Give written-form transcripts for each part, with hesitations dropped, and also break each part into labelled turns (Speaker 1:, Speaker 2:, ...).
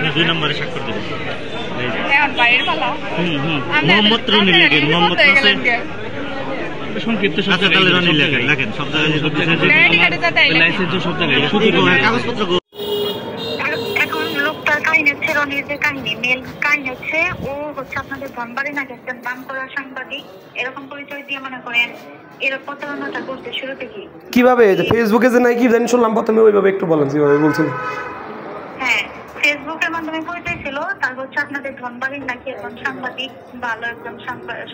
Speaker 1: 2 নম্বরে স্বাক্ষর দিবেন।
Speaker 2: এখন বাইরের পালা
Speaker 1: মোহাম্মদ রনি লেখেন, মোহাম্মদ হোসেন সংক্ষিপ্ত শব্দ তাহলে রনি লেখেন সব জায়গায় সব জায়গায় লাইসেন্স সব জায়গায় শুধু কাগজপত্র।
Speaker 2: এখন লোকটার কাহিনী হচ্ছে রনির যে কাহিনী মেল কাহিনী হচ্ছে ও হচ্ছে আপনাদের ধনবাড়ি নাকি একজন নাম করা সাংবাদিক এরকম পরিচয় দিয়ে মনে করেন এরকম প্রতারণাটা করতে শুরু থেকে।
Speaker 3: কিভাবে ফেসবুকে যে নাই কি জানি শুনলাম প্রথমে, ওইভাবে একটু বলেন কিভাবে বলছেন।
Speaker 2: হ্যাঁ, ফেসবুকের মাধ্যমে পরিচয় ছিল, তারপর হচ্ছে আপনাদের ধনবাড়ির নাকি একজন সাংবাদিক, ভালো একজন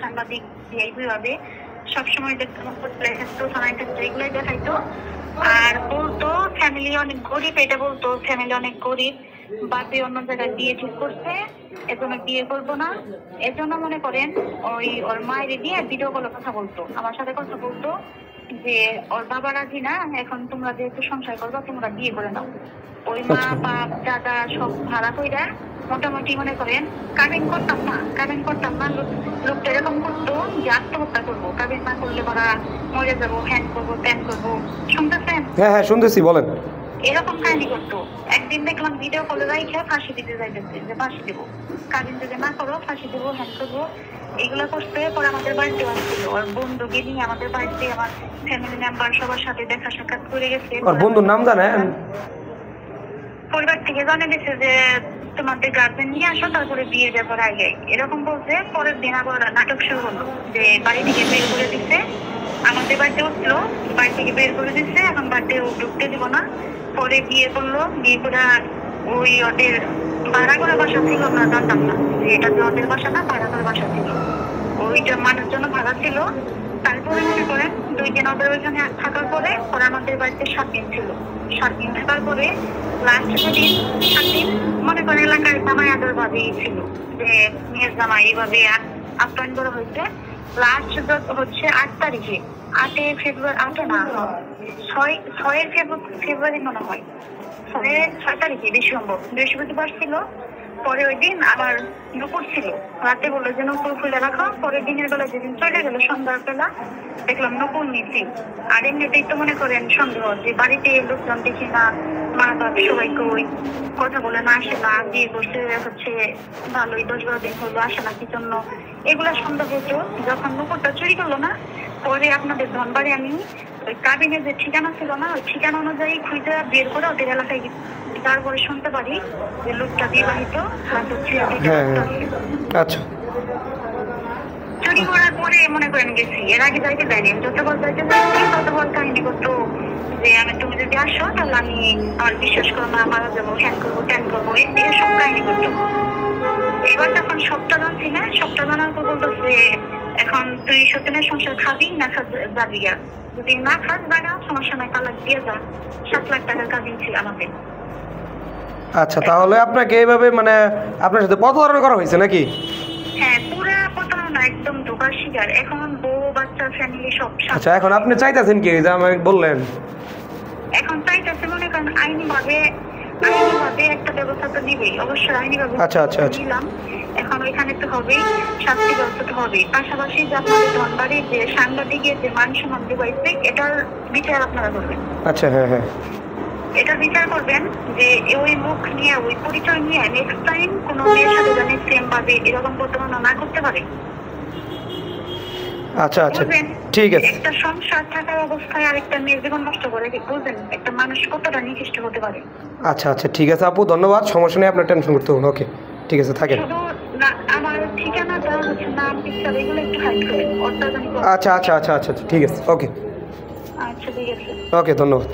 Speaker 2: সাংবাদিক এইভাবে সবসময় এগুলোই দেখাইতো। আর বলতো ফ্যামিলি অনেক গরিব, এটা বলতো ফ্যামিলি অনেক গরিব, বাপে অন্য জায়গায় বিয়ে ঠিক করছে, এজন্য বিয়ে করবো না। এজন্য মনে করেন ওর মায়ের দিয়ে ভিডিও কলে কথা বলতো, আমার সাথে কথা বলতো যে ওর বাবা রাজি না, এখন তোমরা যেহেতু সংসার করবা তোমরা বিয়ে করে নাও। ওই মা বাপ দাদা সব ভাড়া কইরা মোটামুটি মনে করেন কাবিন করতাম না। লোকটা এরকম করতো যে আত্মহত্যা করবো, কাবিন না করলে ওরা মরে যাবো, হ্যান করবো ত্যান করবো। শুনতেছেন?
Speaker 3: হ্যাঁ শুনতেছি, বলেন।
Speaker 2: এরকম কাহিনী করতো। একদিন দেখলাম ভিডিও কলে রাইখে ফাঁসি দিতে যাইতেছে, যে ফাঁসি দেবো, কাবিন যদি না করো ফাঁসি দেবো, হ্যান করবো, এগুলো করতে। পরে আমাদের বাড়িতে আসছিল, ওর বন্ধুকে নিয়ে আমাদের বাড়িতে আমার ফ্যামিলি মেম্বার সবার সাথে দেখা সাক্ষাৎ করে গেছে।
Speaker 3: ওর বন্ধুর নাম জানেন?
Speaker 2: পরিবার থেকে জানে দিচ্ছে যে তোমাদের গার্জেন নিয়ে আসো, তারপরে বিয়ের ব্যাপার আগে এরকম বলছে। পরের দিন আবার নাটক শুরু হলো যে বাড়ি থেকে বের করে দিচ্ছে, আমাদের বাড়িতে উঠলো, বাড়ি থেকে বের করে দিচ্ছে, এখন বাড়িতে ঢুকতে দিব না। পরে বিয়ে করলো, বিয়ে করে ওই ওদের ভাড়া করে বাসা ছিল, আমরা জানতাম না যে এটা যে ওদের বাসা না, ভাড়া করে বাসা ছিল, ওইটা মানের জন্য ভাড়া ছিল। তারপরে মনে করেন 2 দিন ওদের ওইখানে থাকার পরে ওরা আমাদের বাড়িতে 7 দিন ছিল। 7 দিন থাকার পরে লাস্ট দিন 7 দিন মনে করেন এলাকায় জামাই আদর ভাবেই ছিল যে মেয়ের জামাই এইভাবে আপ্যায়ন করা হয়েছে। লাস্ট হচ্ছে 8 তারিখে, 8 ফেব্রুয়ারি, 8 না 6 ফেব্রুয়ারি মনে হয়, 6 তারিখে বেশি সম্ভব, বৃহস্পতিবার ছিল। পরে ওই দিন আবার নুপুর ছিল, রাতে বললো যে নুপুর খুলে রাখো। পরে দিনের বেলা যেদিন চলে গেল সন্ধ্যার বেলা দেখলাম নুপুর নিচ্ছি। আর এমনিতেই তো মনে করেন সন্দেহ যে বাড়িতে লোকজন দেখি না, মা বাপ সবাই কই কথা বলে না, আসে না, বিয়ে করছে হচ্ছে ভালোই 10-12 দিন হলো, আসে না কি জন্য, এগুলা সন্দেহ হতো। যখন নুপুরটা চুরি করলো না, পরে আপনাদের ধনবাড়ি আমি ওই কাবিনের যে ঠিকানা ছিল না, ওই ঠিকানা অনুযায়ী খুঁজে বের করে ওদের এলাকায় তারপরে শুনতে পারি যে লোকটা বিবাহিত।
Speaker 3: আচ্ছা,
Speaker 2: চুরি করার পরে মনে করেন গেছি, এর আগে যাইতে দেয়নি, যতবার যাইতে চাইছি ততবার কাহিনী করতো যে তুমি যদি আসো তাহলে আমি আমার বিশ্বাস করো না, মারা যাবো, হ্যান করবো ট্যান করবো, এসব কাহিনী করতো। এবার যখন সবটা জানছি না, সবটা জানার পর বলতেছে এখন তুই সত্যেনের সংসার খাবি না যাবি, যদি না খাস বাড়া সমস্যা নাই, তালাক দিয়ে যা। 7 লাখ টাকার কাবিন ছিল আমাদের।
Speaker 3: আচ্ছা, তাহলে আপনাকে এইভাবে মানে আপনার সাথে প্রতারণা করা হয়েছে নাকি?
Speaker 2: হ্যাঁ, পুরা প্রতারণা, একদম ধোঁকার শিকার। এখন বউ বাচ্চা ফ্যামিলি সব।
Speaker 3: আচ্ছা, এখন আপনি চাইতেছেন কি যে আমাকে বললেন?
Speaker 2: এখন চাইতেছে মনে করেন আইনিভাবে একটা ব্যবস্থা তো নিবেই, অবশ্যই আইনিভাবে।
Speaker 3: আচ্ছা আচ্ছা আচ্ছা,
Speaker 2: এখন ওইখানে তো হবেই, শাস্তি ব্যবস্থা তো হবেই। পাশাপাশি যে আপনাদের ধনবাড়ির যে সাংবাদিকের যে মান সম্মান দিবাইছে, এটার বিচার আপনারা করবেন।
Speaker 3: আচ্ছা, হ্যাঁ হ্যাঁ,
Speaker 2: এটা বিচার করবেন যে ওই মুখ নিয়ে, ওই পরিচয় নিয়ে নেক্সট টাইম কোনো মেয়ের সাথে জানি সেম ভাবে এরকম প্রতারণা না করতে পারে।
Speaker 3: আচ্ছা আচ্ছা, ঠিক আছে।
Speaker 2: একটা সংসার থাকার অবস্থায় আরেকটা মেয়ের জীবন নষ্ট করে, বুঝলেন একটা মানুষ কতটা নিকৃষ্ট হতে পারে। আচ্ছা
Speaker 3: আচ্ছা, ঠিক আছে আপু, ধন্যবাদ। সমস্যা নেই, আপনার টেনশন করতে হবে। ওকে, ঠিক আছে, থাকেন।
Speaker 2: আমার ঠিকানাটা হচ্ছে নাম পিকচার এগুলো একটু হাইড করবেন।
Speaker 3: আচ্ছা আচ্ছা আচ্ছা আচ্ছা, ঠিক আছে, ওকে।
Speaker 2: আচ্ছা, ঠিক আছে,
Speaker 3: ওকে, ধন্যবাদ।